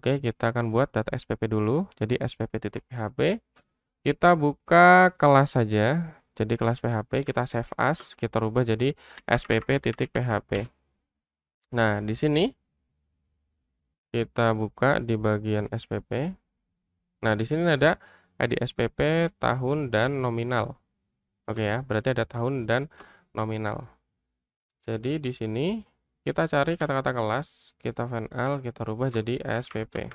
Oke, kita akan buat data SPP dulu. Jadi spp.php. Kita buka kelas saja. Jadi kelas PHP kita save as, kita rubah jadi spp.php. Nah, di sini kita buka di bagian SPP. Nah, di sini ada ID SPP, tahun, dan nominal. Oke ya, berarti ada tahun dan nominal. Jadi di sini kita cari kata-kata kelas, kita final, kita rubah jadi SPP.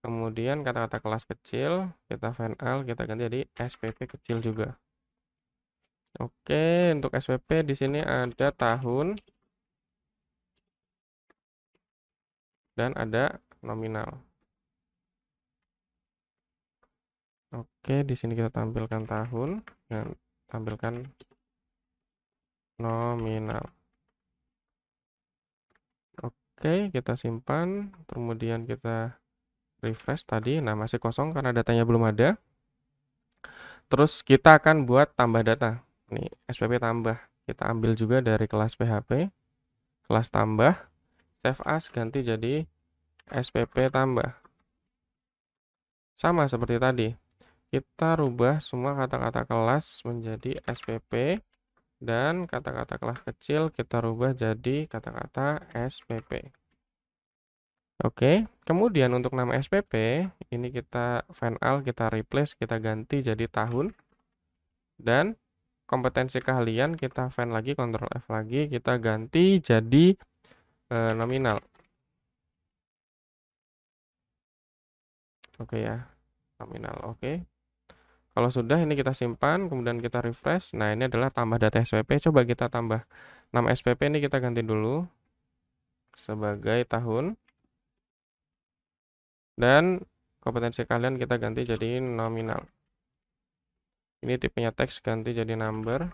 Kemudian kata-kata kelas kecil, kita final, kita ganti jadi SPP kecil juga. Oke, untuk SPP di sini ada tahun dan ada nominal. Oke, di sini kita tampilkan tahun dan tampilkan nominal. Oke, kita simpan, kemudian kita refresh tadi. Nah, masih kosong karena datanya belum ada. Terus kita akan buat tambah data. Nih, SPP tambah. Kita ambil juga dari kelas PHP, kelas tambah, save as ganti jadi SPP tambah. Sama seperti tadi. Kita rubah semua kata-kata kelas menjadi SPP dan kata-kata kelas kecil kita rubah jadi kata-kata SPP. Oke, kemudian untuk nama SPP ini kita final, kita replace, kita ganti jadi tahun. Dan kompetensi keahlian kita find lagi, Ctrl F lagi, kita ganti jadi nominal. Oke ya, nominal. Oke. Kalau sudah ini kita simpan, kemudian kita refresh. Nah, ini adalah tambah data SPP. Coba kita tambah nama SPP ini kita ganti dulu sebagai tahun. Dan kompetensi kalian kita ganti jadi nominal. Ini tipenya teks ganti jadi number.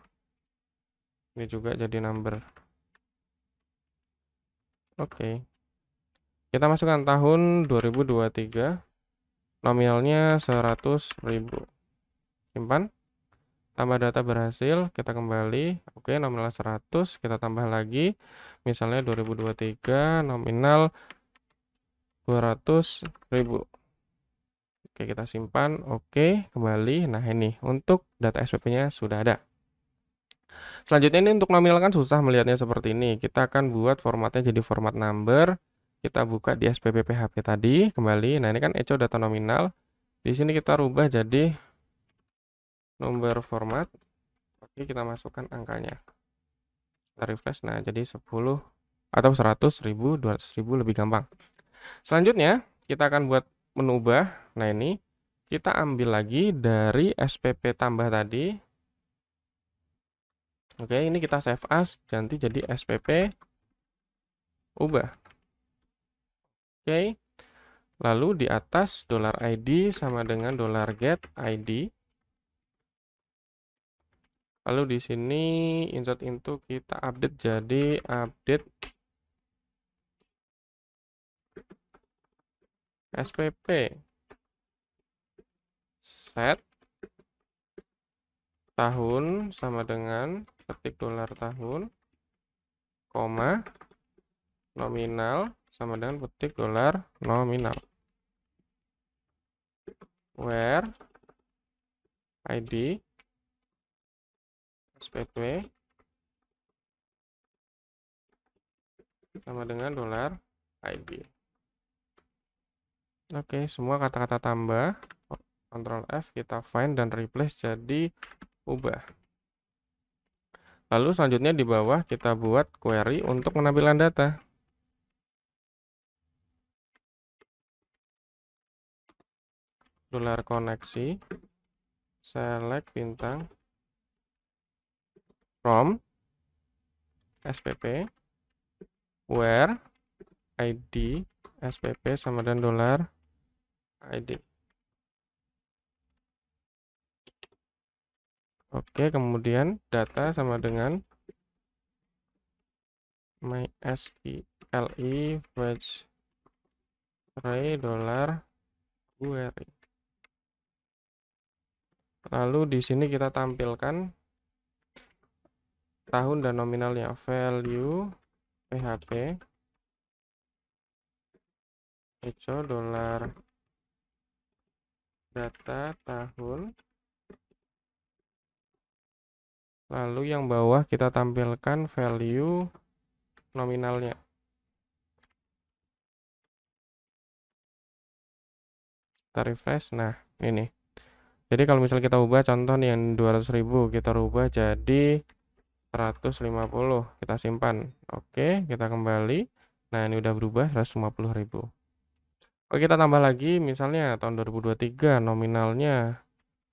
Ini juga jadi number. Oke. Kita masukkan tahun 2023. Nominalnya 100.000. Simpan. Tambah data berhasil, kita kembali. Oke, nominal 100, kita tambah lagi. Misalnya 2023 nominal 200.000. Oke, kita simpan. Oke, kembali. Nah, ini untuk data SPP-nya sudah ada. Selanjutnya ini untuk nominal kan susah melihatnya seperti ini. Kita akan buat formatnya jadi format number. Kita buka di SPP PHP tadi, kembali. Nah, ini kan echo data nominal. Di sini kita rubah jadi number format. Oke, kita masukkan angkanya. Kita refresh, nah jadi 10 atau 100.000, 200.000 lebih gampang. Selanjutnya, kita akan buat menubah. Nah ini, kita ambil lagi dari SPP tambah tadi. Oke, ini kita save as, ganti jadi SPP ubah. Oke, lalu di atas $ID sama dengan $get_id. Lalu di sini insert into kita update jadi update SPP set tahun sama dengan ketik $tahun, koma nominal sama dengan ketik $nominal. Where ID SPP sama dengan $ID. Oke, semua kata-kata tambah. Ctrl F, kita find dan replace jadi ubah. Lalu selanjutnya di bawah kita buat query untuk penampilan data. $koneksi select bintang from SPP where ID SPP sama dengan $ID. Oke, kemudian data sama dengan MySQLi fetch array $query. Lalu di sini kita tampilkan tahun dan nominalnya, value PHP echo dolar data tahun. Lalu yang bawah kita tampilkan value nominalnya. Kita refresh. Nah, ini. Jadi kalau misalnya kita ubah contoh nih yang 200.000, kita rubah jadi 150, kita simpan. Oke, kita kembali. Nah, ini udah berubah 150.000. Oke, kita tambah lagi misalnya tahun 2023 nominalnya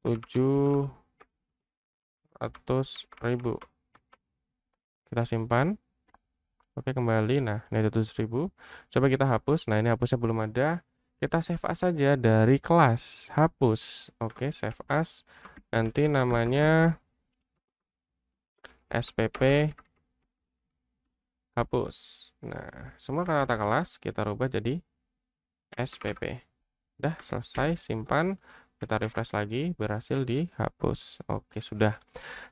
700.000. Kita simpan. Oke, kembali. Nah, ini ada 7.000. Coba kita hapus. Nah, ini hapusnya belum ada. Kita save as saja dari kelas. Hapus. Oke, save as. Ganti namanya SPP hapus. Nah, semua kata kelas kita rubah jadi SPP. Udah selesai, simpan. Kita refresh lagi, berhasil dihapus. Oke, sudah.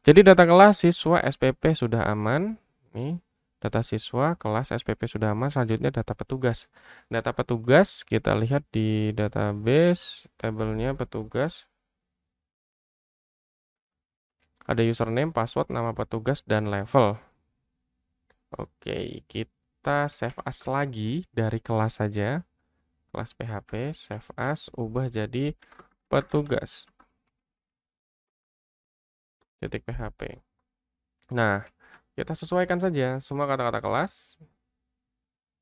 Jadi data kelas siswa SPP sudah aman. Nih, data siswa kelas SPP sudah aman. Selanjutnya data petugas. Data petugas kita lihat di database, tabelnya petugas. Ada username, password, nama petugas, dan level. Oke, kita save as lagi dari kelas saja. Kelas PHP, save as, ubah jadi petugas. Titik PHP. Nah, kita sesuaikan saja semua kata-kata kelas.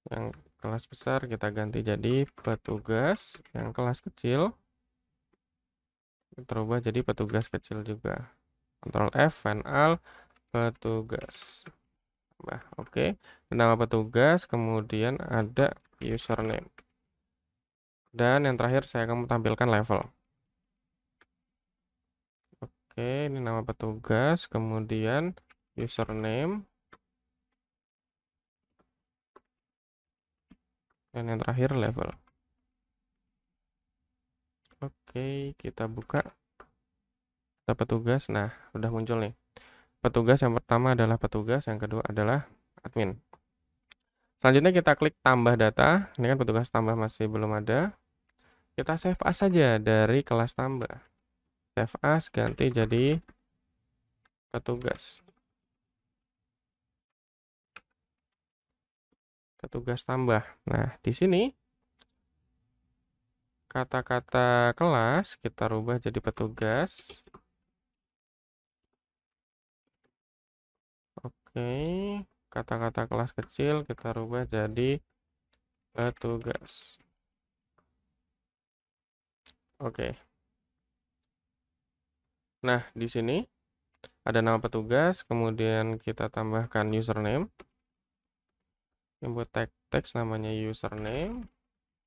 Yang kelas besar kita ganti jadi petugas. Yang kelas kecil kita ubah jadi petugas kecil juga. Ctrl F, final, petugas. Nah, oke. Nama petugas, kemudian ada username. Dan yang terakhir saya akan tampilkan level. Oke, ini nama petugas, kemudian username. Dan yang terakhir level. Oke, kita buka data petugas. Nah, udah muncul nih. Petugas yang pertama adalah petugas, yang kedua adalah admin. Selanjutnya kita klik tambah data. Ini kan petugas tambah masih belum ada. Kita save as saja dari kelas tambah. Save as ganti jadi petugas. Petugas tambah. Nah, di sini kata-kata kelas kita rubah jadi petugas. Oke, kata-kata kelas kecil kita rubah jadi petugas. Oke. Nah, di sini ada nama petugas, kemudian kita tambahkan username. Input teks namanya username.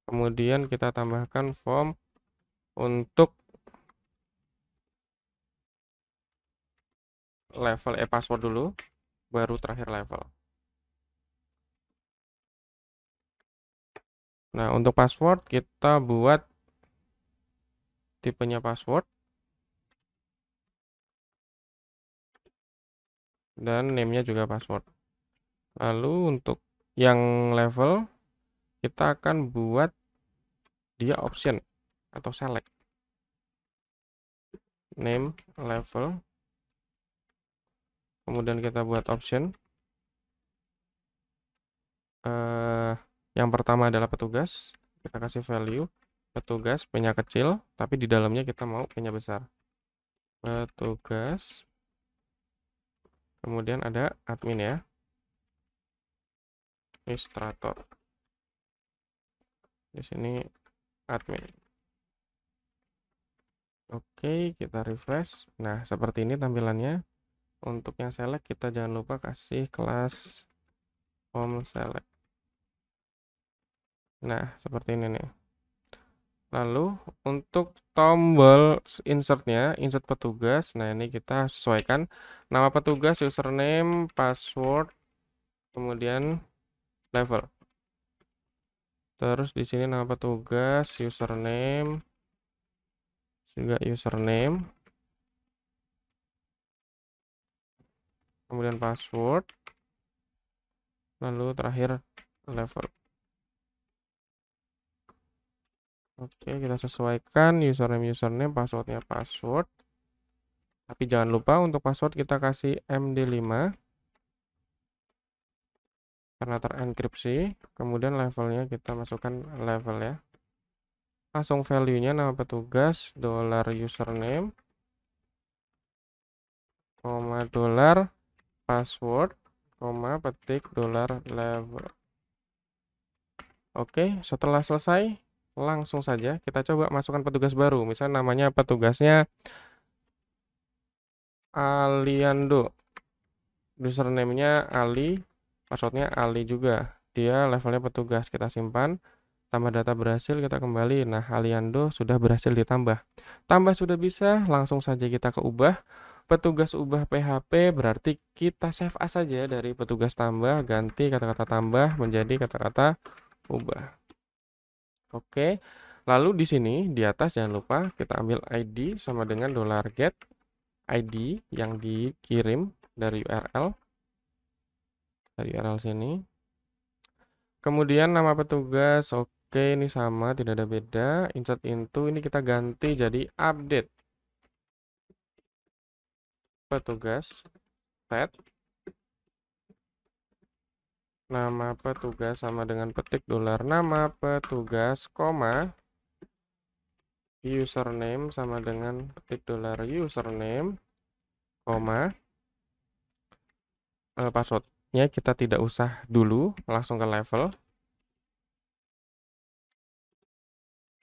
Kemudian kita tambahkan form untuk level password dulu, baru terakhir level. Nah, untuk password kita buat tipenya password dan name-nya juga password. Lalu untuk yang level kita akan buat dia option atau select. Name level. Kemudian kita buat option. Yang pertama adalah petugas. Kita kasih value petugas P-nya kecil, tapi di dalamnya kita mau P-nya besar. Petugas. Kemudian ada admin ya. Administrator. Di sini admin. Oke, kita refresh. Nah, seperti ini tampilannya. Untuk yang select kita jangan lupa kasih kelas form select. Nah, seperti ini nih. Lalu untuk tombol insertnya, insert petugas. Nah, ini kita sesuaikan nama petugas, username, password, kemudian level. Terus di sini nama petugas, username, juga username, kemudian password, lalu terakhir level. Oke, kita sesuaikan username, passwordnya password. Tapi jangan lupa untuk password kita kasih MD5 karena terenkripsi. Kemudian levelnya kita masukkan level ya. Langsung value-nya nama petugas $username, $, password, petik $level. Oke, setelah selesai, langsung saja kita coba masukkan petugas baru. Misalnya namanya petugasnya Aliando. Username-nya Ali, passwordnya Ali juga. Dia levelnya petugas, kita simpan. Tambah data berhasil, kita kembali. Nah, Aliando sudah berhasil ditambah. Tambah sudah bisa, langsung saja kita ke ubah. Petugas ubah PHP berarti kita save as saja dari petugas tambah, ganti kata-kata tambah menjadi kata-kata ubah. Oke, lalu di sini di atas jangan lupa kita ambil ID sama dengan $get ID yang dikirim dari URL sini. Kemudian nama petugas, oke ini sama, tidak ada beda. Insert into ini kita ganti jadi update petugas set. Nama petugas sama dengan petik $nama petugas, koma username sama dengan petik $username, koma passwordnya kita tidak usah dulu, langsung ke level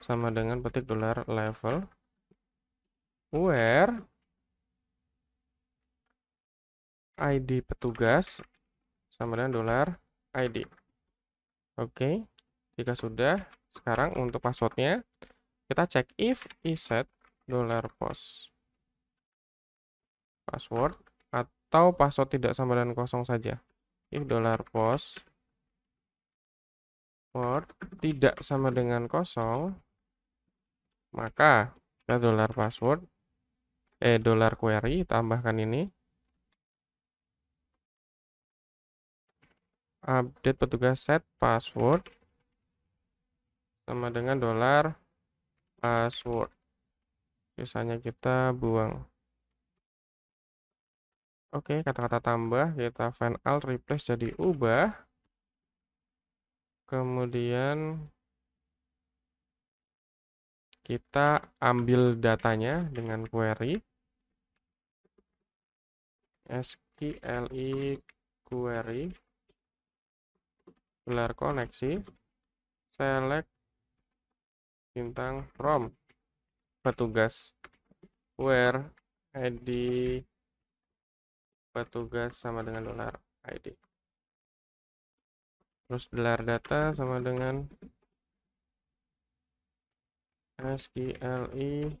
sama dengan petik $level where ID petugas sama dengan $ID. Oke, jika sudah, sekarang untuk passwordnya kita cek if iset $post password atau password tidak sama dengan kosong saja. If $post password tidak sama dengan kosong, maka kita $password $query tambahkan ini update petugas set password sama dengan $password. Sisanya kita buang. Oke, kata-kata tambah kita find alt replace jadi ubah. Kemudian kita ambil datanya dengan query SQLi query gelar koneksi select bintang from petugas where ID petugas sama dengan $ID. Terus $data sama dengan SQLi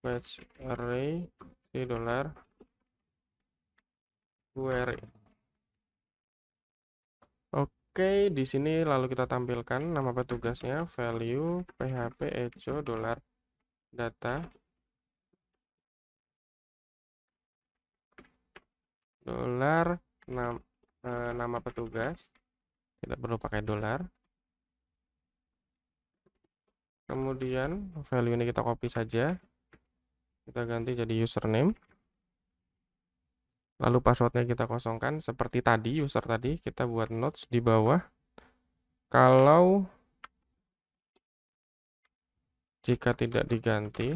fetch array si $query. Oke, di sini lalu kita tampilkan nama petugasnya value php echo $data nama petugas, tidak perlu pakai $. Kemudian value ini kita copy saja, kita ganti jadi username. Lalu passwordnya kita kosongkan seperti tadi, user tadi kita buat notes di bawah. Kalau jika tidak diganti,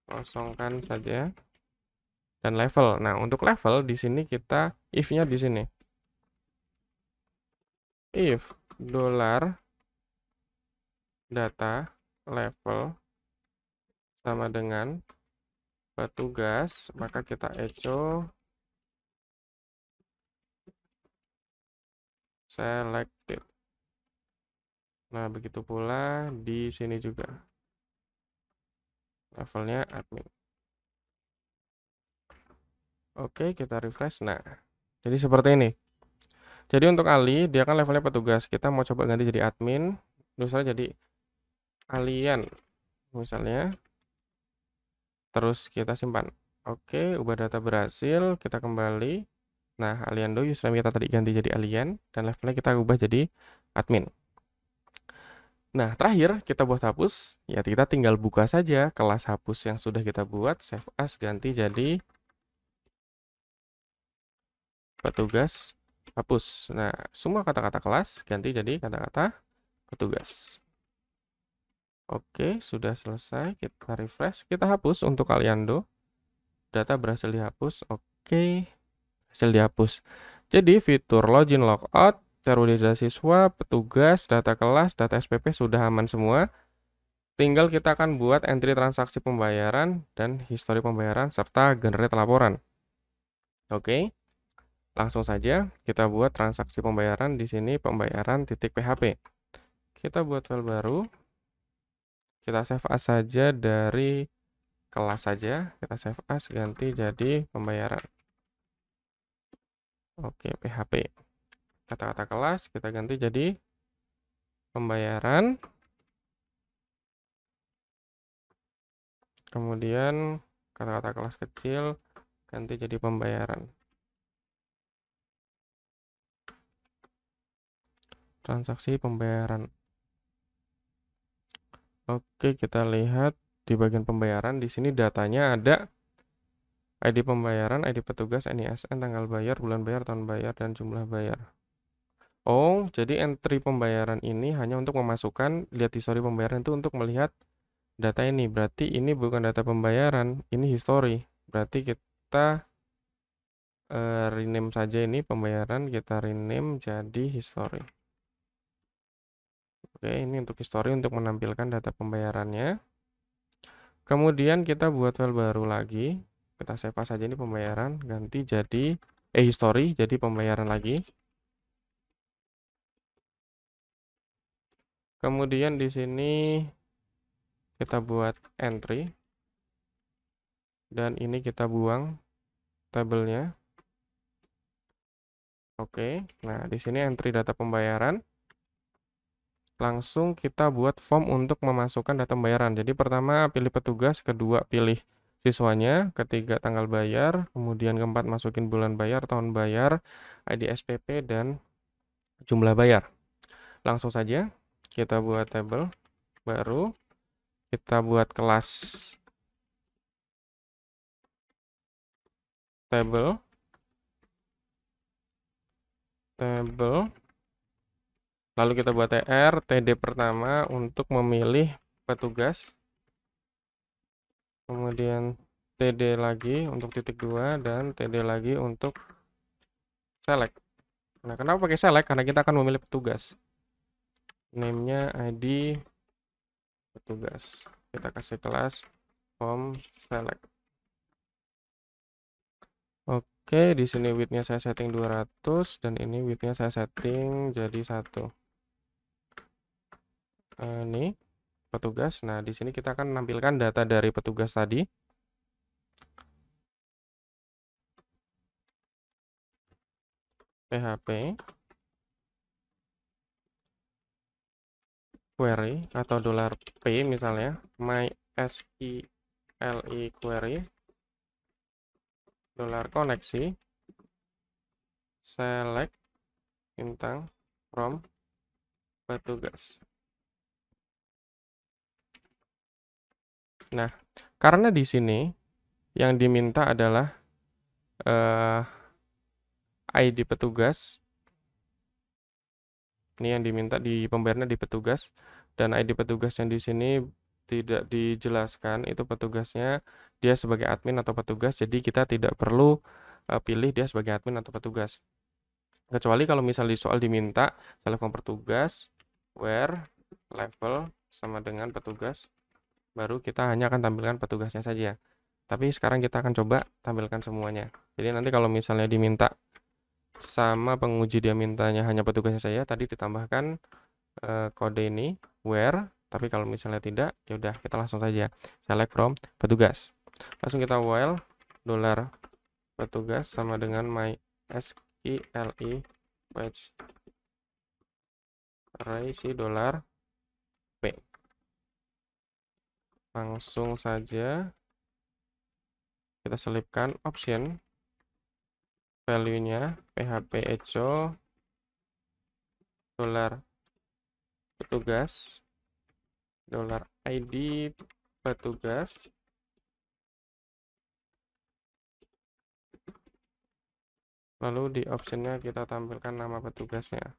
kosongkan saja. Dan level. Nah, untuk level di sini kita if-nya di sini. If $data level sama dengan petugas, maka kita echo selected. Nah, begitu pula di sini juga. Levelnya admin. Oke, kita refresh. Nah, jadi seperti ini. Jadi untuk Ali, dia kan levelnya petugas. Kita mau coba ganti jadi admin. Misalnya jadi Alian. Misalnya. Terus kita simpan. Oke, ubah data berhasil. Kita kembali. Nah, Aliando username kita tadi ganti jadi alien dan levelnya kita ubah jadi admin. Nah, terakhir kita buat hapus, ya kita tinggal buka saja kelas hapus yang sudah kita buat, save as ganti jadi petugas hapus. Nah, semua kata-kata kelas ganti jadi kata-kata petugas. Oke, sudah selesai. Kita refresh, kita hapus untuk Aliando. Data berhasil dihapus. Oke, hasil dihapus. Jadi fitur login logout, cara siswa, petugas, data kelas, data SPP sudah aman semua. Tinggal kita akan buat entry transaksi pembayaran dan histori pembayaran serta generate laporan. Oke. Langsung saja kita buat transaksi pembayaran di sini pembayaran .php. Kita buat file baru. Kita save as saja dari kelas saja. Kita save as ganti jadi pembayaran. Oke, PHP. Kata-kata kelas kita ganti jadi pembayaran. Kemudian kata-kata kelas kecil ganti jadi pembayaran. Transaksi pembayaran. Oke, kita lihat di bagian pembayaran. Di sini datanya ada ID pembayaran, ID petugas, NISN, tanggal bayar, bulan bayar, tahun bayar, dan jumlah bayar. Oh, jadi entry pembayaran ini hanya untuk memasukkan, lihat histori pembayaran itu untuk melihat data ini. Berarti ini bukan data pembayaran, ini histori. Berarti kita rename saja ini pembayaran, kita rename jadi histori. Oke, ini untuk histori untuk menampilkan data pembayarannya. Kemudian kita buat file baru lagi. Kita save as saja ini pembayaran, ganti jadi history jadi pembayaran lagi. Kemudian di sini kita buat entry dan ini kita buang tabelnya. Oke. Nah, di sini entry data pembayaran. Langsung kita buat form untuk memasukkan data pembayaran. Jadi pertama pilih petugas, kedua pilih siswanya, ketiga tanggal bayar, kemudian keempat masukin bulan bayar, tahun bayar, ID SPP, dan jumlah bayar. Langsung saja kita buat tabel baru, kita buat kelas tabel, lalu kita buat TR, TD pertama untuk memilih petugas, kemudian TD lagi untuk titik 2 dan TD lagi untuk select. Nah, kenapa pakai select? Karena kita akan memilih petugas. Name-nya ID petugas. Kita kasih kelas form select. Oke, di sini width-nya saya setting 200 dan ini width-nya saya setting jadi 1. Ini petugas. Nah, di sini kita akan menampilkan data dari petugas tadi. PHP query atau $P misalnya, MySQL query $koneksi select bintang from petugas. Nah, karena di sini yang diminta adalah ID petugas. Ini yang diminta di pembayarannya di petugas, dan ID petugas yang di sini tidak dijelaskan itu petugasnya dia sebagai admin atau petugas, jadi kita tidak perlu pilih dia sebagai admin atau petugas. Kecuali kalau misalnya di soal diminta select from petugas, where level sama dengan petugas, baru kita hanya akan tampilkan petugasnya saja. Tapi sekarang kita akan coba tampilkan semuanya. Jadi nanti kalau misalnya diminta sama penguji dia mintanya hanya petugasnya saja, tadi ditambahkan kode ini where, tapi kalau misalnya tidak, ya udah kita langsung saja select from petugas. Langsung kita while $petugas sama dengan MySQL page array si $P. Langsung saja kita selipkan option value-nya PHP Echo dolar petugas dolar ID petugas lalu di optionnya kita tampilkan nama petugasnya.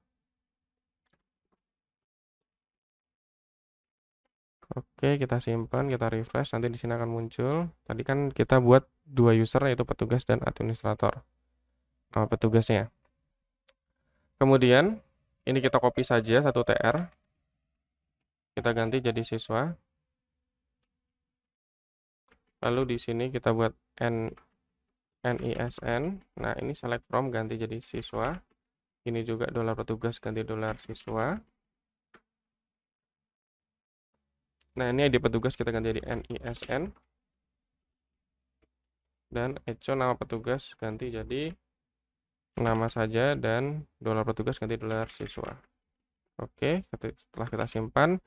Oke, kita simpan, kita refresh, nanti di sini akan muncul. Tadi kan kita buat 2 user, yaitu petugas dan administrator. Nama petugasnya. Kemudian, ini kita copy saja satu TR. Kita ganti jadi siswa. Lalu di sini kita buat NISN. Nah, ini select from ganti jadi siswa. Ini juga dolar petugas ganti dolar siswa. Nah, ini ID petugas kita ganti jadi NISN. Dan Echo nama petugas ganti jadi nama saja dan dolar petugas ganti dolar siswa. Oke, setelah kita simpan,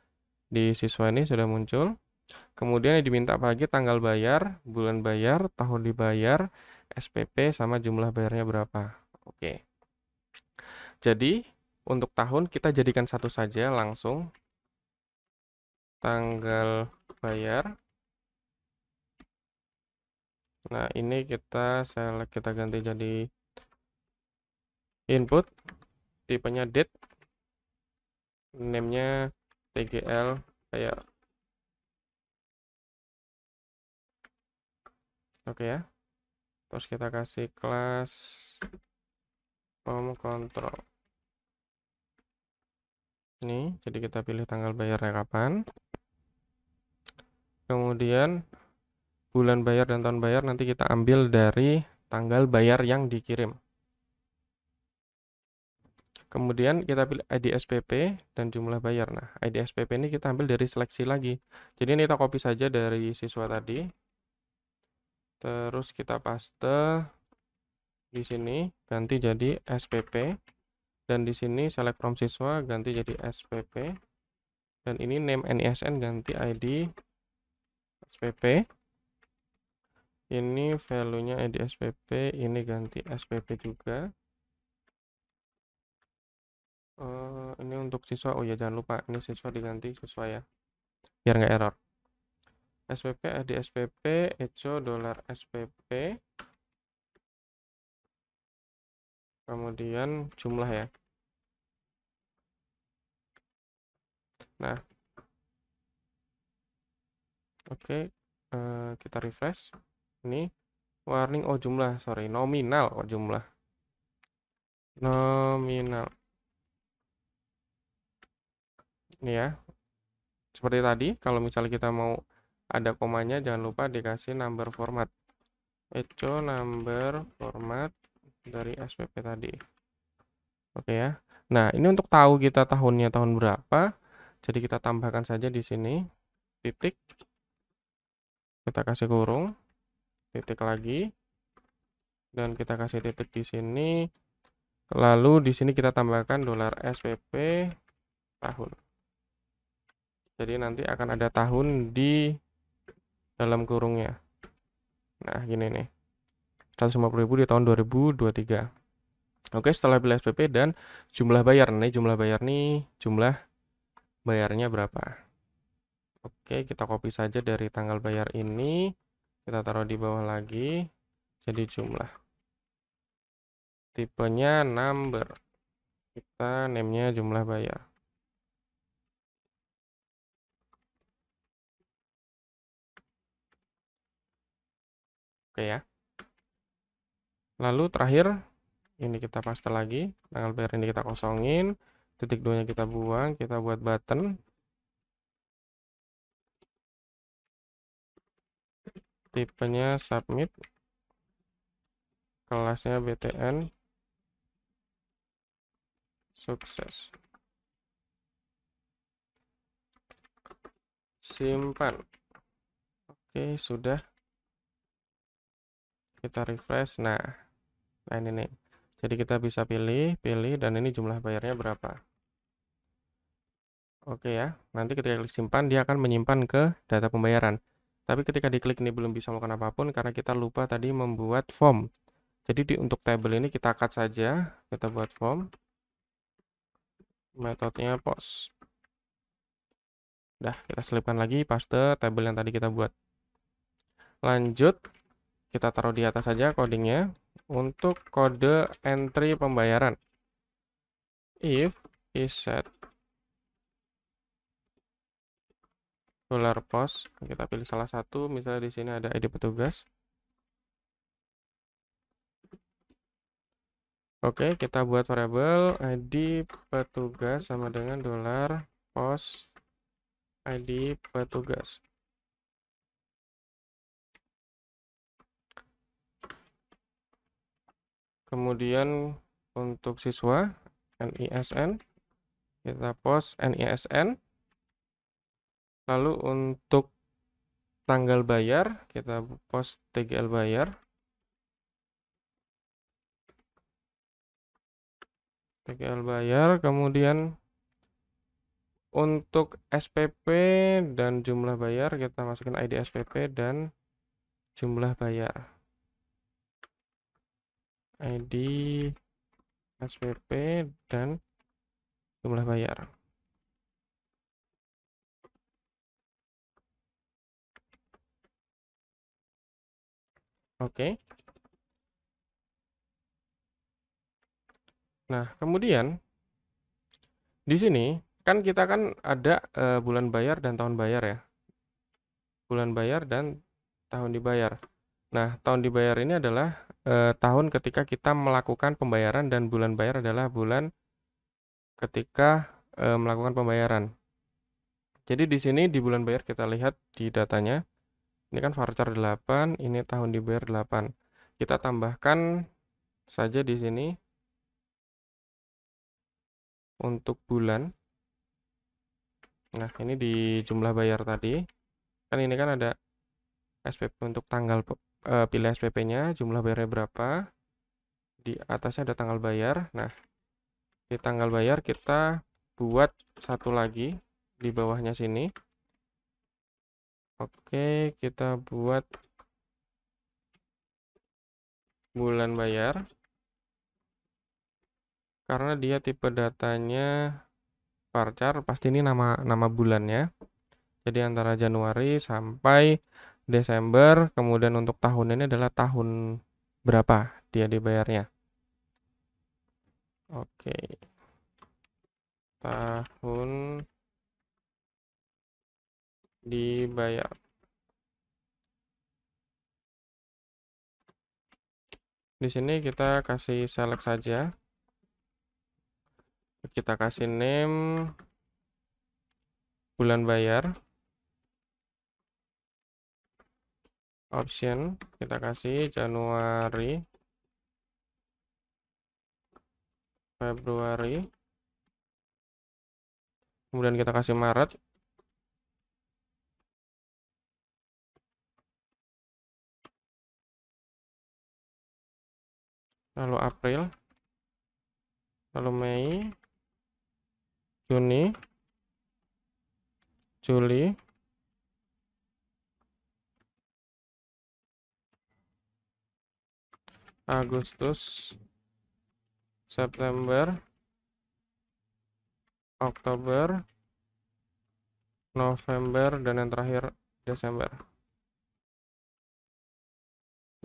di siswa ini sudah muncul. Kemudian yang diminta apa lagi? Tanggal bayar, bulan bayar, tahun dibayar, SPP, sama jumlah bayarnya berapa. Oke. Jadi, untuk tahun kita jadikan satu saja langsung. Tanggal bayar. Nah, ini kita select, kita ganti jadi input. Tipenya date. Name-nya TGL bayar. Oke ya. Terus kita kasih kelas form control. Ini, jadi kita pilih tanggal bayarnya kapan. Kemudian bulan bayar dan tahun bayar nanti kita ambil dari tanggal bayar yang dikirim. Kemudian kita pilih ID SPP dan jumlah bayar. Nah, ID SPP ini kita ambil dari seleksi lagi. Jadi ini kita copy saja dari siswa tadi. Terus kita paste di sini, ganti jadi SPP. Dan di sini select from siswa, ganti jadi SPP. Dan ini name NISN ganti ID SPP. Ini value-nya ID SPP, ini ganti SPP juga. Ini untuk siswa, oh ya jangan lupa, ini siswa diganti siswa ya, biar nggak error. SPP, ID SPP, Echo dolar SPP. Kemudian jumlah ya. Nah, oke, kita refresh. Ini warning, oh jumlah, sorry, nominal, oh jumlah. Nominal. Ini ya. Seperti tadi, kalau misalnya kita mau ada komanya, jangan lupa dikasih number format. Echo number format dari SPP tadi. Oke ya. Nah, ini untuk tahu kita tahunnya tahun berapa. Jadi kita tambahkan saja di sini titik. Kita kasih kurung, titik lagi. Dan kita kasih titik di sini. Lalu di sini kita tambahkan dolar SPP tahun. Jadi nanti akan ada tahun di dalam kurungnya. Nah, gini nih. 150.000 di tahun 2023. Oke, setelah pilih SPP dan jumlah bayar. Nih, jumlah bayar nih, jumlah bayarnya berapa. Oke, kita copy saja dari tanggal bayar ini. Kita taruh di bawah lagi. Jadi jumlah. Tipenya number. Kita name-nya jumlah bayar. Oke ya. Lalu terakhir, ini kita paste lagi. Tanggal bayar ini kita kosongin. Titik 2-nya kita buang. Kita buat button. Tipenya submit. Kelasnya BTN. Sukses. Simpan. Oke, sudah. Kita refresh. Nah ini nih. Jadi kita bisa pilih, dan ini jumlah bayarnya berapa. Oke ya. Nanti ketika klik simpan, dia akan menyimpan ke data pembayaran. Tapi ketika diklik ini belum bisa melakukan apapun karena kita lupa tadi membuat form. Jadi untuk tabel ini kita cut saja, kita buat form, metodenya post. Udah, kita selipkan lagi paste tabel yang tadi kita buat. Lanjut, kita taruh di atas saja codingnya. Untuk kode entry pembayaran, if is set $post, kita pilih salah satu, misalnya di sini ada ID petugas. Oke, kita buat variabel ID petugas sama dengan $post ID petugas. Kemudian untuk siswa NISN, kita post NISN. Lalu untuk tanggal bayar, kita post TGL bayar. TGL bayar, kemudian untuk SPP dan jumlah bayar, kita masukin ID SPP dan jumlah bayar. ID SPP dan jumlah bayar. Oke. Nah, kemudian di sini kan kita kan ada bulan bayar dan tahun bayar ya. Bulan bayar dan tahun dibayar. Nah, tahun dibayar ini adalah tahun ketika kita melakukan pembayaran dan bulan bayar adalah bulan ketika melakukan pembayaran. Jadi di sini di bulan bayar kita lihat di datanya. Ini kan varchar 8, ini tahun dibayar 8. Kita tambahkan saja di sini untuk bulan. Nah, ini di jumlah bayar tadi. Kan ini kan ada SPP untuk tanggal pilih SPP-nya, jumlah bayarnya berapa. Di atasnya ada tanggal bayar. Nah, di tanggal bayar kita buat satu lagi di bawahnya sini. Oke, kita buat bulan bayar. Karena dia tipe datanya varchar, pasti ini nama bulannya. Jadi antara Januari sampai Desember, kemudian untuk tahun ini adalah tahun berapa dia dibayarnya. Oke. Tahun dibayar. Di sini kita kasih select saja. Kita kasih name bulan bayar. Option kita kasih Januari, Februari. Kemudian kita kasih Maret. Lalu April. Lalu Mei, Juni, Juli, Agustus, September, Oktober, November, dan yang terakhir Desember.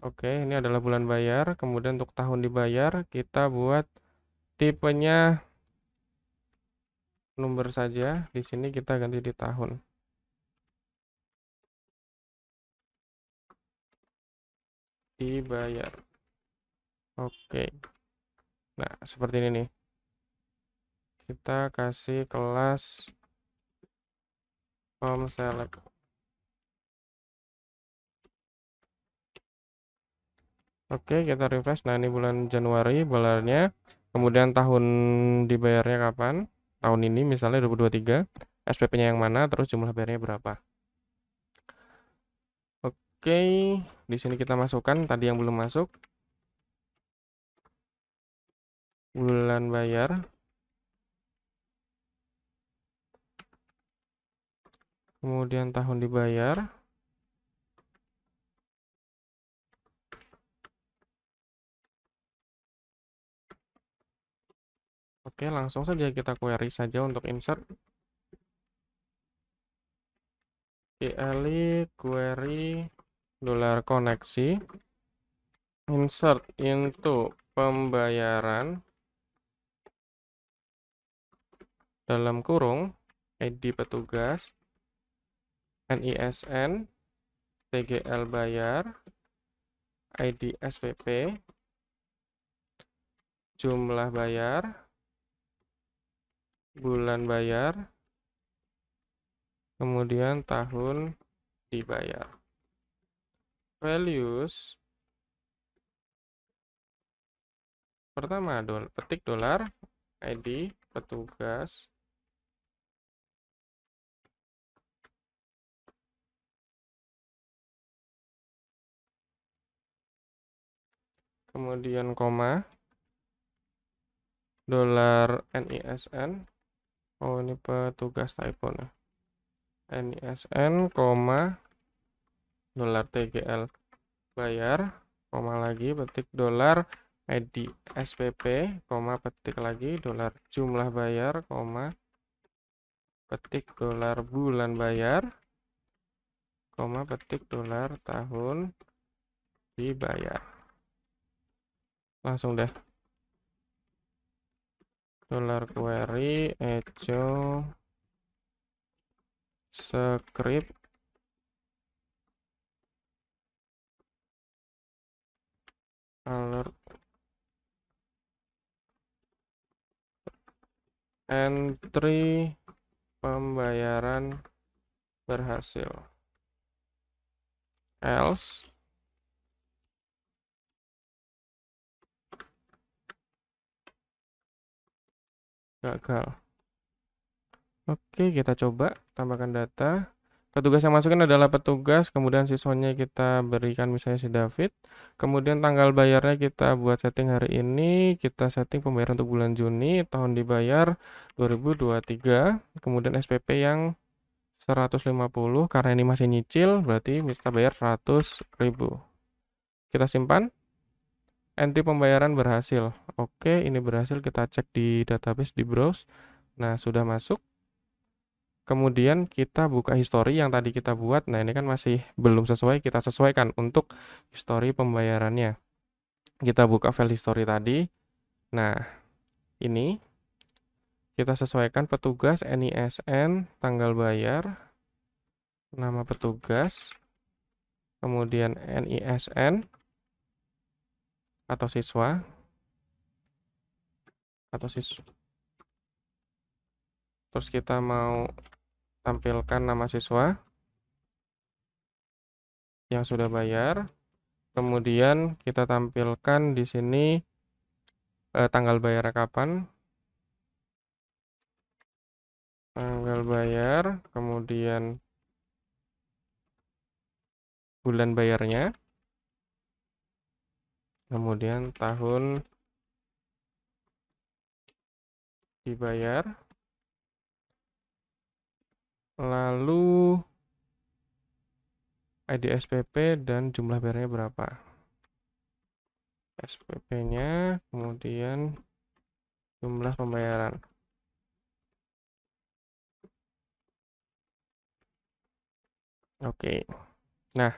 Oke, ini adalah bulan bayar. Kemudian untuk tahun dibayar, kita buat tipenya number saja. Di sini kita ganti di tahun. Dibayar. Oke. Nah, seperti ini nih. Kita kasih kelas form select. Oke, kita refresh. Nah, ini bulan Januari bulannya. Kemudian tahun dibayarnya kapan? Tahun ini misalnya 2023. SPP-nya yang mana? Terus jumlah bayarnya berapa? Oke, di sini kita masukkan tadi yang belum masuk. Bulan bayar. Kemudian tahun dibayar. Oke, langsung saja kita query saja untuk insert. Eli query dolar koneksi insert into pembayaran dalam kurung ID petugas, NISN, TGL bayar, ID SPP, jumlah bayar, bulan bayar, kemudian tahun dibayar. Values pertama, petik dolar, ID petugas, kemudian koma, dolar NISN. Oh, ini petugas typo nih. NISN, koma, dolar TGL bayar, koma lagi, petik dolar ID SPP, koma, petik lagi dolar jumlah bayar, koma, petik dolar bulan bayar, koma, petik dolar tahun dibayar. Langsung deh. Dolar query, echo, script, alert, entry pembayaran berhasil. Else gagal. Oke, kita coba tambahkan data. Petugas yang masukin adalah petugas, kemudian siswanya kita berikan misalnya si David. Kemudian tanggal bayarnya kita buat setting hari ini, kita setting pembayaran untuk bulan Juni, tahun dibayar 2023. Kemudian SPP yang 150, karena ini masih nyicil, berarti kita bayar 100.000. Kita simpan. Entry pembayaran berhasil. Oke, ini berhasil, kita cek di database di browse. Nah, sudah masuk. Kemudian kita buka history yang tadi kita buat. Nah, ini kan masih belum sesuai, kita sesuaikan untuk history pembayarannya. Kita buka file history tadi. Nah, ini kita sesuaikan petugas, NISN, tanggal bayar, nama petugas, kemudian NISN atau siswa terus kita mau tampilkan nama siswa yang sudah bayar. Kemudian kita tampilkan di sini tanggal bayarnya kapan, tanggal bayar, kemudian bulan bayarnya, kemudian tahun dibayar, lalu ID SPP dan jumlah bayarnya berapa. SPP-nya, kemudian jumlah pembayaran. Oke. Nah,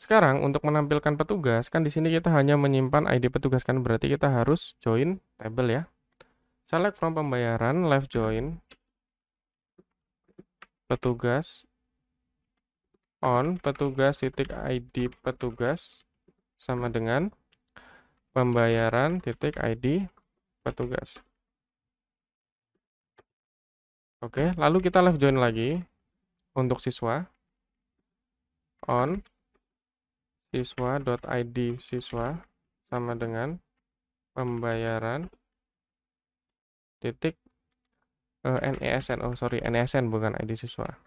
sekarang untuk menampilkan petugas, kan di sini kita hanya menyimpan ID petugas, kan berarti kita harus join table ya. Select from pembayaran, left join petugas on petugas titik ID petugas sama dengan pembayaran titik ID petugas. Oke, lalu kita left join lagi untuk siswa on siswa.id siswa sama dengan pembayaran titik NISN. Oh sorry, NISN bukan ID siswa.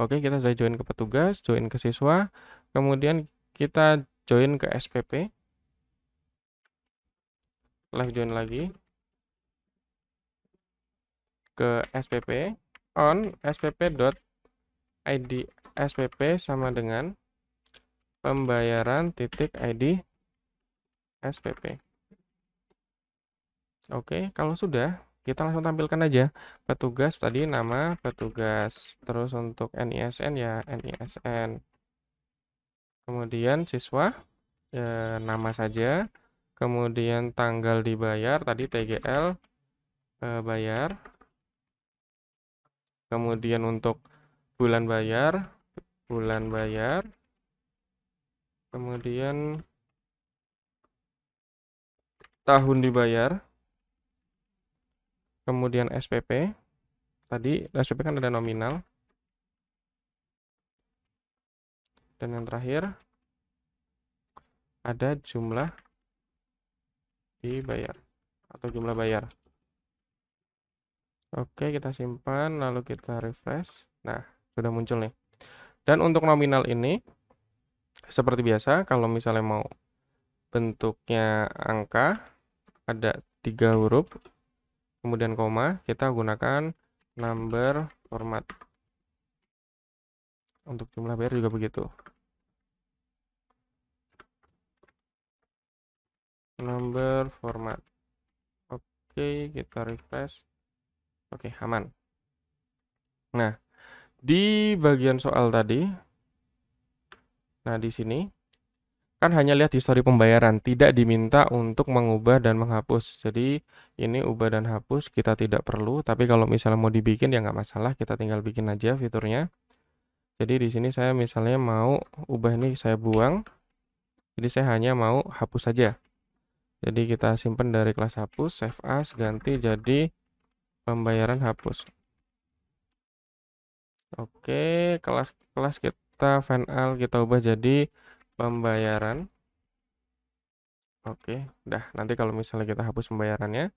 Oke, kita sudah join ke petugas, join ke siswa, kemudian kita join ke SPP, left join lagi ke SPP on spp.id SPP sama dengan pembayaran titik ID SPP. Oke, kalau sudah, kita langsung tampilkan aja. Petugas tadi nama petugas. Terus untuk NISN ya NISN. Kemudian siswa nama saja. Kemudian tanggal dibayar tadi TGL bayar. Kemudian untuk bulan bayar, kemudian tahun dibayar, kemudian SPP. Tadi SPP kan ada nominal. Dan yang terakhir ada jumlah dibayar atau jumlah bayar. Oke, kita simpan lalu kita refresh. Nah, sudah muncul nih. Dan untuk nominal ini seperti biasa, kalau misalnya mau bentuknya angka, ada 3 huruf, kemudian koma, kita gunakan number format. Untuk jumlah bayar juga begitu. Number format. Oke, kita refresh. Oke, aman. Nah, di bagian soal tadi, nah di sini kan hanya lihat histori pembayaran, tidak diminta untuk mengubah dan menghapus. Jadi ini ubah dan hapus kita tidak perlu, tapi kalau misalnya mau dibikin ya nggak masalah, kita tinggal bikin aja fiturnya. Jadi di sini saya misalnya mau ubah ini saya buang, jadi saya hanya mau hapus saja. Jadi kita simpan dari kelas hapus, save as, ganti jadi pembayaran hapus. Oke, kelas kita final kita ubah jadi pembayaran. Oke, udah. Nanti kalau misalnya kita hapus pembayarannya,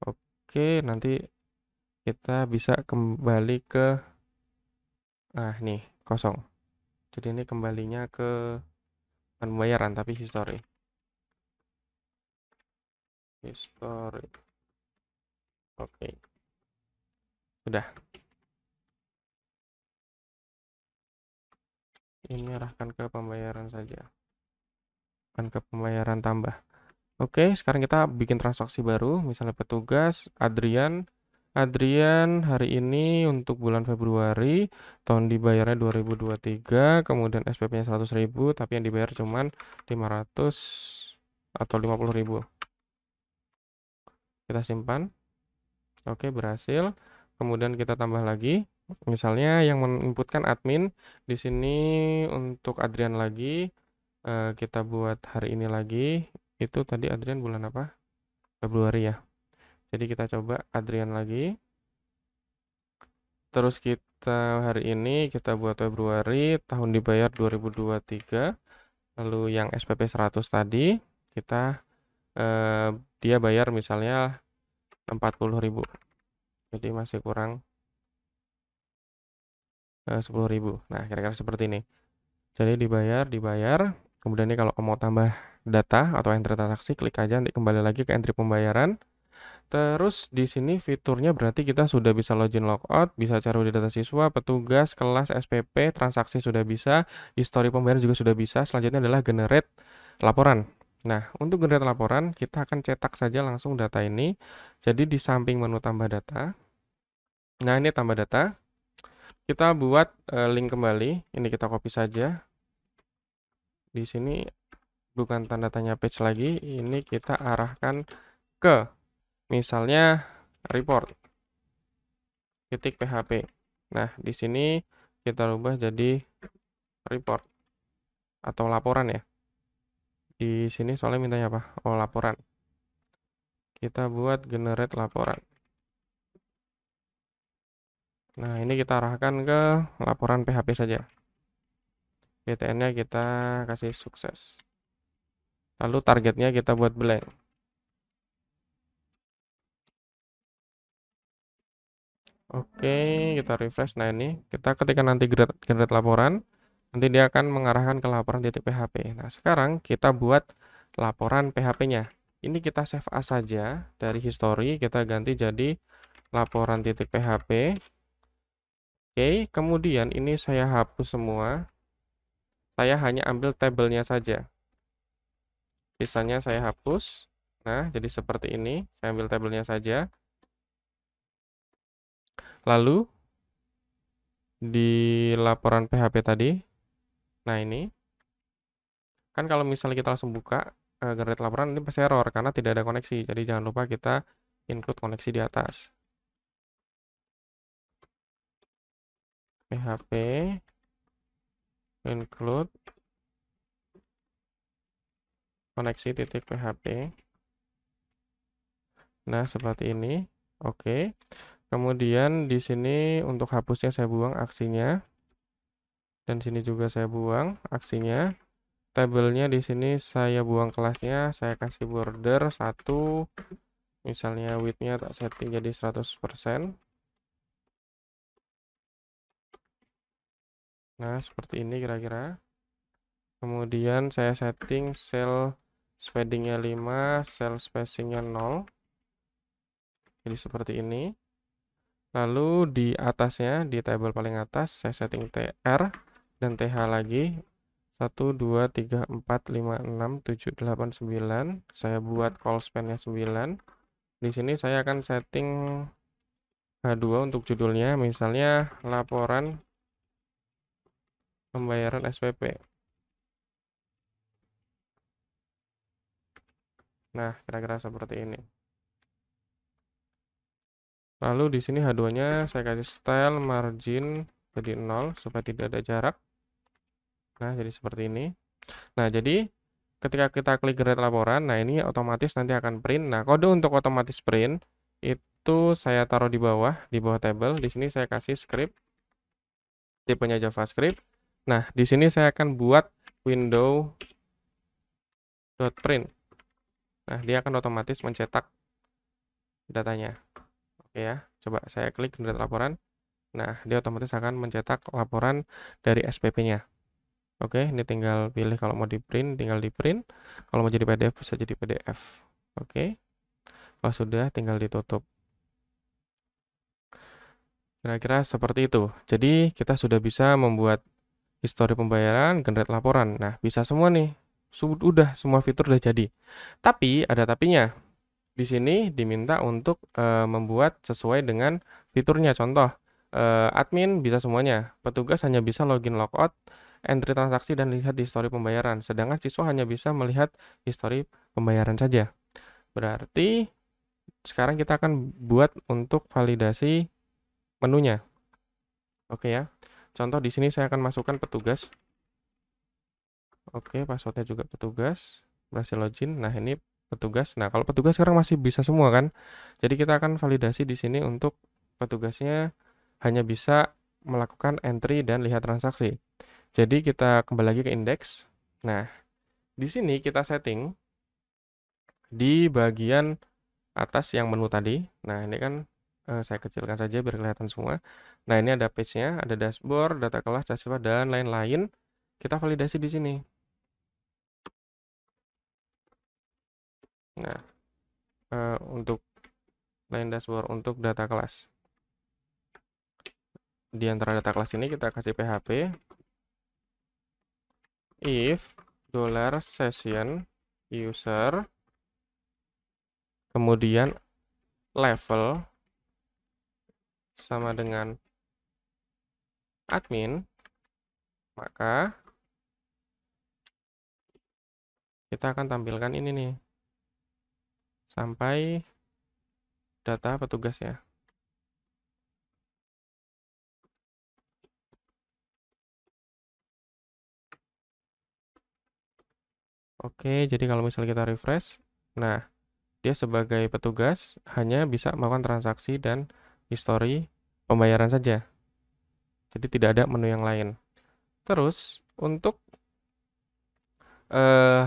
oke, nanti kita bisa kembali ke nih, kosong. Jadi ini kembalinya ke pembayaran tapi history. History. Oke. Sudah. Ini arahkan ke pembayaran saja. Bukan ke pembayaran tambah. Oke, sekarang kita bikin transaksi baru, misalnya petugas Adrian. Adrian hari ini untuk bulan Februari, tahun dibayarnya 2023, kemudian SPP-nya 100.000, tapi yang dibayar cuman 500 atau 50.000. Kita simpan. Oke, berhasil. Kemudian kita tambah lagi. Misalnya yang menginputkan admin, di sini untuk Adrian lagi, kita buat hari ini lagi. Itu tadi Adrian bulan apa? Februari ya. Jadi kita coba Adrian lagi. Terus kita hari ini kita buat Februari, tahun dibayar 2023. Lalu yang SPP 100 tadi kita dia bayar misalnya 40.000. Jadi masih kurang 10.000. Nah, kira-kira seperti ini. Jadi dibayar. Kemudian ini kalau mau tambah data atau entry transaksi, klik aja nanti kembali lagi ke entry pembayaran. Terus di sini fiturnya berarti kita sudah bisa login logout, bisa cari di data siswa, petugas, kelas, SPP, transaksi sudah bisa, histori pembayaran juga sudah bisa. Selanjutnya adalah generate laporan. Nah, untuk generate laporan kita akan cetak saja langsung data ini. Jadi di samping menu tambah data. Nah, ini tambah data. Kita buat link kembali. Ini kita copy saja. Di sini bukan tanda tanya page lagi, ini kita arahkan ke misalnya report titik php. Nah, di sini kita rubah jadi report atau laporan ya. Di sini soalnya mintanya apa? Oh, laporan. Kita buat generate laporan. Nah, ini kita arahkan ke laporan PHP saja. BTN-nya kita kasih sukses. Lalu targetnya kita buat blank. Oke, kita refresh. Nah, ini kita ketika nanti generate laporan, nanti dia akan mengarahkan ke laporan titik PHP. Nah, sekarang kita buat laporan PHP-nya. Ini kita save as saja dari history, kita ganti jadi laporan titik PHP. Oke, kemudian ini saya hapus semua. Saya hanya ambil tabelnya saja. Sisanya saya hapus. Nah, jadi seperti ini. Saya ambil tabelnya saja. Lalu di laporan PHP tadi, nah ini kan kalau misalnya kita langsung buka generate laporan ini pasti error karena tidak ada koneksi. Jadi jangan lupa kita include koneksi di atas. PHP include koneksi titik PHP. Nah, seperti ini. Oke. Kemudian di sini untuk hapusnya saya buang aksinya. Dan sini juga saya buang aksinya. Tabelnya di sini saya buang kelasnya, saya kasih border 1. Misalnya width-nya tak setting jadi 100%. Nah, seperti ini kira-kira. Kemudian saya setting cell padding-nya 5, cell spacing-nya 0. Jadi seperti ini. Lalu di atasnya, di tabel paling atas, saya setting TR dan TH lagi. 1, 2, 3, 4, 5, 6, 7, 8, 9. Saya buat call span-nya 9. Di sini saya akan setting H2 untuk judulnya, misalnya laporan pembayaran SPP. Nah, kira-kira seperti ini. Lalu di sini H2-nya saya kasih style margin jadi 0 supaya tidak ada jarak. Nah, jadi seperti ini. Nah, jadi ketika kita klik generate laporan, nah ini otomatis nanti akan print. Nah, kode untuk otomatis print itu saya taruh di bawah tabel. Di sini saya kasih script tipenya JavaScript. Nah, di sini saya akan buat window.print. Nah, dia akan otomatis mencetak datanya. Oke ya, coba saya klik generate laporan. Nah, dia otomatis akan mencetak laporan dari SPP-nya. Oke, ini tinggal pilih kalau mau di print, tinggal di print. Kalau mau jadi PDF, bisa jadi PDF. Oke, kalau sudah, tinggal ditutup. Kira-kira seperti itu. Jadi, kita sudah bisa membuat histori pembayaran, generate laporan. Nah, bisa semua nih. Sudah, semua fitur udah jadi. Tapi, ada tapinya. Di sini diminta untuk membuat sesuai dengan fiturnya. Contoh, admin bisa semuanya. Petugas hanya bisa login logout, entry transaksi, dan lihat histori pembayaran. Sedangkan siswa hanya bisa melihat histori pembayaran saja. Berarti sekarang kita akan buat untuk validasi menunya. Oke ya. Contoh di sini saya akan masukkan petugas. Oke, passwordnya juga petugas. Berhasil login. Nah, ini petugas. Nah, kalau petugas sekarang masih bisa semua kan. Jadi kita akan validasi di sini untuk petugasnya hanya bisa melakukan entry dan lihat transaksi. Jadi kita kembali lagi ke indeks. Nah, di sini kita setting di bagian atas yang menu tadi. Nah, ini kan saya kecilkan saja biar kelihatan semua. Nah, ini ada page-nya, ada dashboard, data kelas, dashboard, dan lain-lain. Kita validasi di sini. Nah, untuk lain dashboard untuk data kelas. Di antara data kelas ini kita kasih PHP if $session user kemudian level sama dengan admin, maka kita akan tampilkan ini nih sampai data petugas ya. Oke, jadi kalau misalnya kita refresh, nah dia sebagai petugas hanya bisa melakukan transaksi dan histori pembayaran saja. Jadi tidak ada menu yang lain. Terus untuk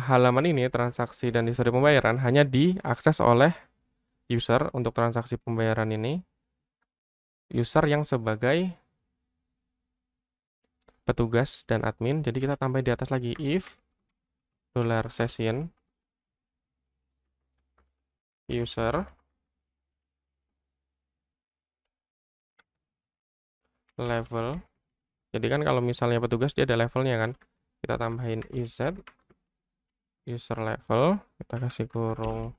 halaman ini transaksi dan histori pembayaran hanya diakses oleh user untuk transaksi pembayaran ini. User yang sebagai petugas dan admin. Jadi kita tambah di atas lagi if $session user level. Jadi kan kalau misalnya petugas dia ada levelnya kan. Kita tambahin iz user level, kita kasih kurung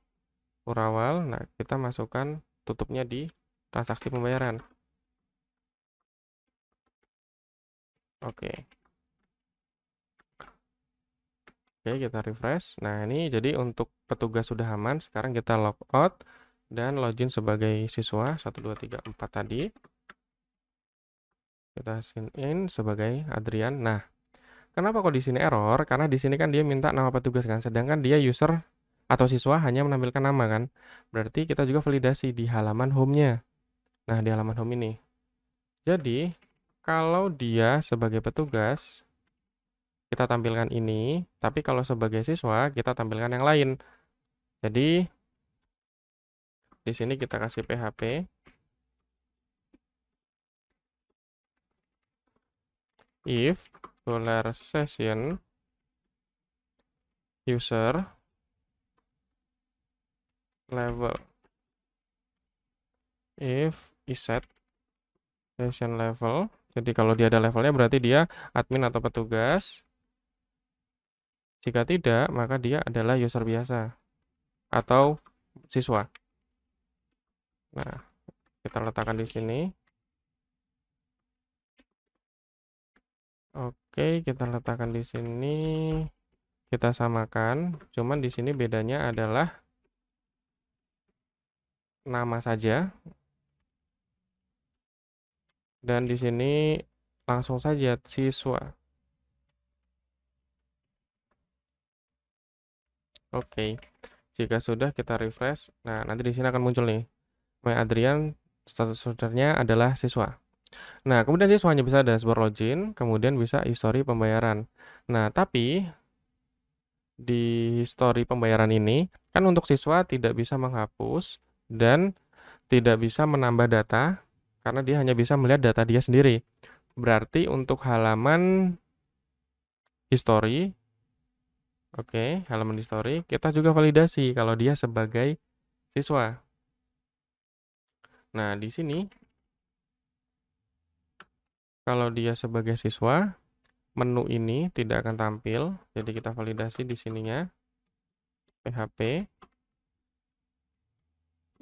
Urawal. Nah, kita masukkan tutupnya di transaksi pembayaran. Oke. Oke, kita refresh. Nah, ini jadi untuk petugas sudah aman. Sekarang kita log out dan login sebagai siswa 1 2 3 4 tadi. Kita sign in sebagai Adrian. Nah, kenapa kok di sini error? Karena di sini kan dia minta nama petugas kan, sedangkan dia user atau siswa hanya menampilkan nama kan. Berarti kita juga validasi di halaman home-nya. Nah, di halaman home ini. Jadi, kalau dia sebagai petugas, kita tampilkan ini, tapi kalau sebagai siswa, kita tampilkan yang lain. Jadi, di sini kita kasih PHP if $session user level if iset session level. Jadi kalau dia ada levelnya berarti dia admin atau petugas. Jika tidak, maka dia adalah user biasa atau siswa. Nah, kita letakkan di sini. Oke, kita letakkan di sini. Kita samakan. Cuman di sini bedanya adalah nama saja. Dan di sini langsung saja siswa. Oke. Jika sudah kita refresh. Nah, nanti di sini akan muncul nih. My Adrian status usernya adalah siswa. Nah, kemudian siswanya bisa dashboard login, kemudian bisa history pembayaran. Nah, tapi di history pembayaran ini kan untuk siswa tidak bisa menghapus dan tidak bisa menambah data karena dia hanya bisa melihat data dia sendiri. Berarti untuk halaman history, oke, halaman history kita juga validasi kalau dia sebagai siswa. Nah, di sini kalau dia sebagai siswa, menu ini tidak akan tampil. Jadi kita validasi di sininya. PHP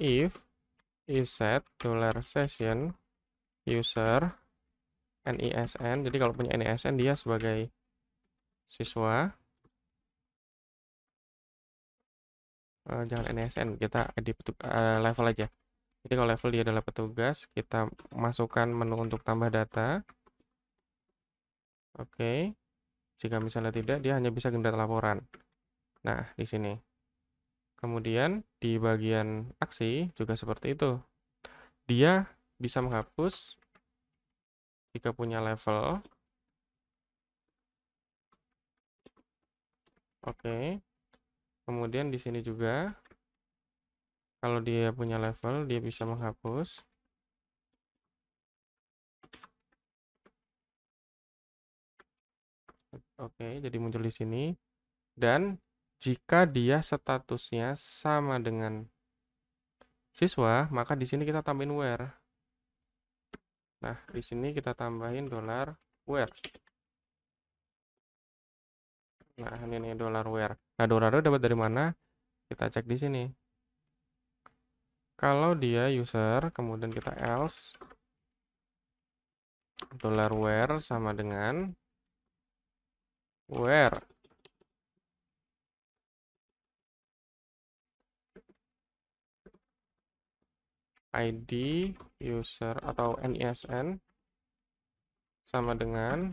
if iset $session user NISN. Jadi kalau punya NISN dia sebagai siswa. Jangan NISN, kita edit level aja. Jadi kalau level dia adalah petugas, kita masukkan menu untuk tambah data. Oke. Jika misalnya tidak, dia hanya bisa generate laporan. Nah, di sini. Kemudian di bagian aksi juga seperti itu. Dia bisa menghapus jika punya level. Oke. Kemudian di sini juga kalau dia punya level, dia bisa menghapus. Oke, jadi muncul di sini. Dan jika dia statusnya sama dengan siswa, maka di sini kita tambahin where. Nah, di sini kita tambahin $where. Nah, ini nih $where. Nah, $where dapat dari mana? Kita cek di sini. Kalau dia user, kemudian kita else $where sama dengan where. ID user atau NISN sama dengan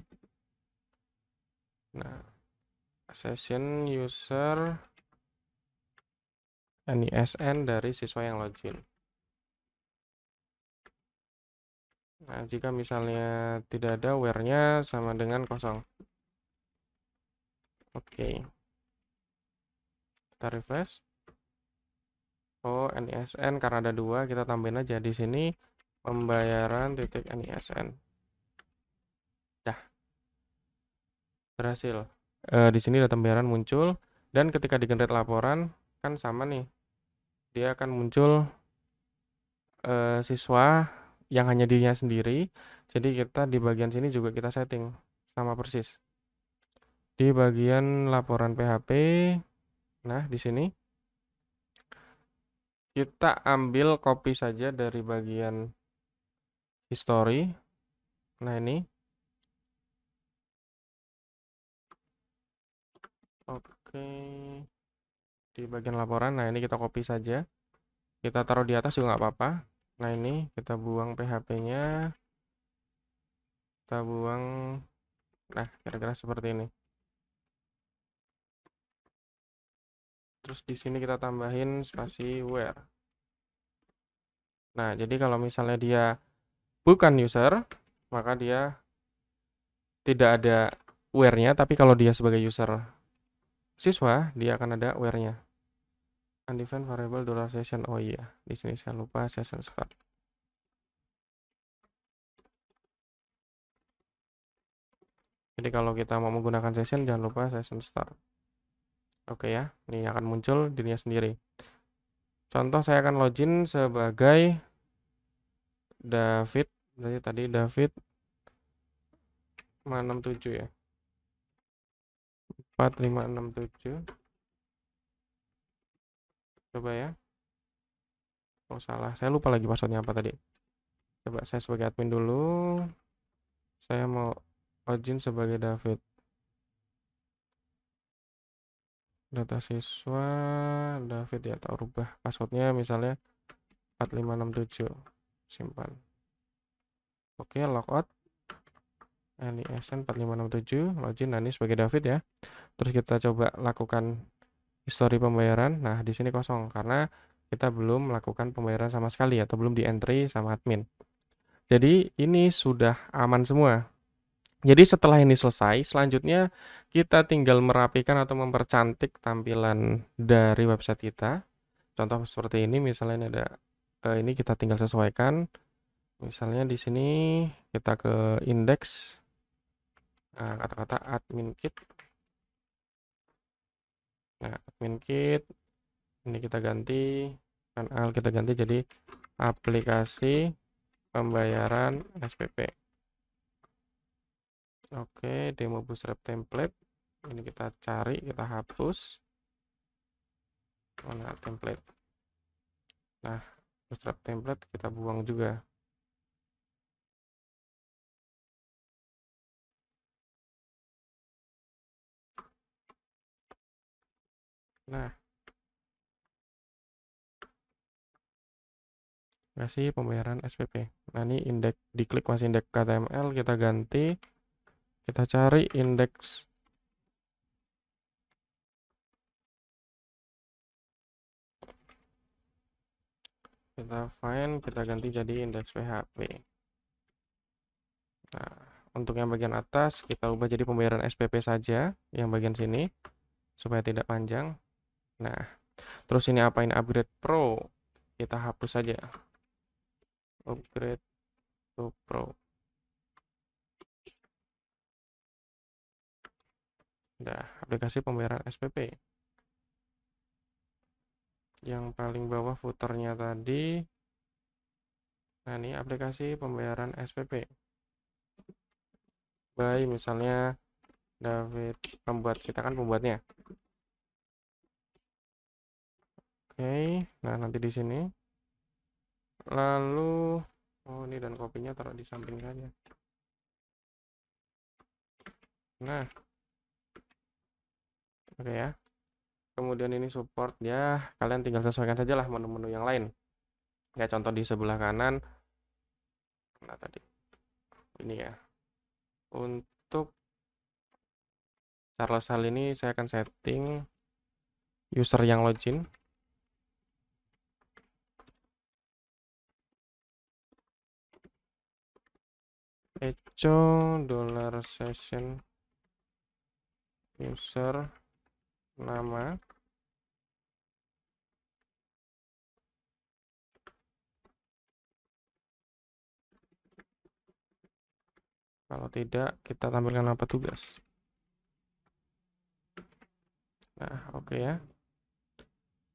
session user NISN dari siswa yang login. Nah, jika misalnya tidak ada where-nya sama dengan kosong. Oke. Kita refresh. Oh, NISN karena ada 2, kita tambahin aja di sini pembayaran titik NISN. Dah. Berhasil. Di sini data pembayaran muncul dan ketika di-generate laporan kan sama nih. Dia akan muncul siswa yang hanya dirinya sendiri. Jadi kita di bagian sini juga kita setting sama persis. Di bagian laporan PHP, nah di sini Kita ambil copy saja dari bagian history. Nah, ini. Oke. Di bagian laporan. Nah, ini kita copy saja. Kita taruh di atas juga nggak apa-apa. Nah, ini kita buang PHP-nya. Kita buang. Nah, kira-kira seperti ini. Terus di sini kita tambahin spasi where. Nah, jadi kalau misalnya dia bukan user, maka dia tidak ada where-nya, tapi kalau dia sebagai user siswa, dia akan ada where-nya. Undefined variable dollar session. Oh iya, di sini saya lupa session start. Jadi kalau kita mau menggunakan session, jangan lupa session start. Oke ya, ini akan muncul dirinya sendiri. Contoh saya akan login sebagai David. Jadi tadi David 567 ya. 4567. Coba ya. Oh salah, saya lupa lagi passwordnya apa tadi. Coba saya sebagai admin dulu. Saya mau login sebagai David. Data siswa David ya, tak rubah passwordnya misalnya 4567. Simpan. Oke, logout. NISN 4567, login. Nah, ini sebagai David ya. Terus kita coba lakukan history pembayaran. Nah, di sini kosong karena kita belum melakukan pembayaran sama sekali atau belum di entry sama admin. Jadi ini sudah aman semua. Jadi setelah ini selesai, selanjutnya kita tinggal merapikan atau mempercantik tampilan dari website kita. Contoh seperti ini, misalnya ini ada ini kita tinggal sesuaikan. Misalnya di sini kita ke indeks, kata-kata admin kit. Nah, admin kit ini kita ganti, kita ganti jadi aplikasi pembayaran SPP. Oke, demo bootstrap template. Ini kita cari, kita hapus. Mana template? Nah, bootstrap template kita buang juga. Nah, kasih pembayaran SPP. Nah, ini indeks, diklik masih indeks HTML, kita ganti, kita cari indeks. Kita find, kita ganti jadi indeks PHP. Nah, untuk yang bagian atas, kita ubah jadi pembayaran SPP saja, yang bagian sini, supaya tidak panjang. Nah, terus ini apa ini upgrade pro? Kita hapus saja. Upgrade to pro. Nah, aplikasi pembayaran SPP. Yang paling bawah footernya tadi. Nah, ini aplikasi pembayaran SPP. By misalnya David pembuat, kita kan pembuatnya. Oke, nah nanti di sini. Lalu oh ini dan kopinya taruh di samping saja. Nah, oke ya. Kemudian ini support ya, kalian tinggal sesuaikan saja lah menu-menu yang lain. Ya contoh di sebelah kanan. Nah tadi ini ya. Untuk Charles hal ini saya akan setting user yang login. Echo dollar session user nama. Kalau tidak, kita tampilkan nama petugas. Nah, oke ya.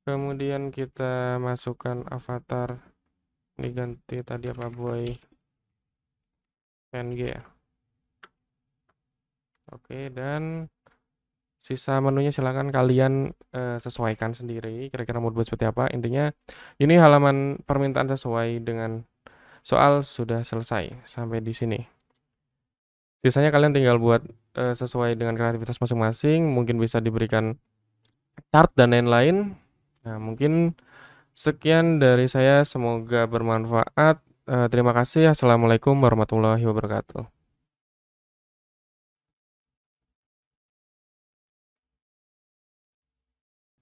Kemudian kita masukkan avatar. Ini ganti tadi apa boy PNG ya. Oke, dan Sisa menunya silakan kalian, sesuaikan sendiri kira-kira mau dibuat seperti apa. Intinya ini halaman permintaan sesuai dengan soal sudah selesai sampai di sini. Sisanya kalian tinggal buat, sesuai dengan kreativitas masing-masing, mungkin bisa diberikan chart dan lain-lain. Nah, mungkin sekian dari saya, semoga bermanfaat. Terima kasih. Assalamualaikum warahmatullahi wabarakatuh.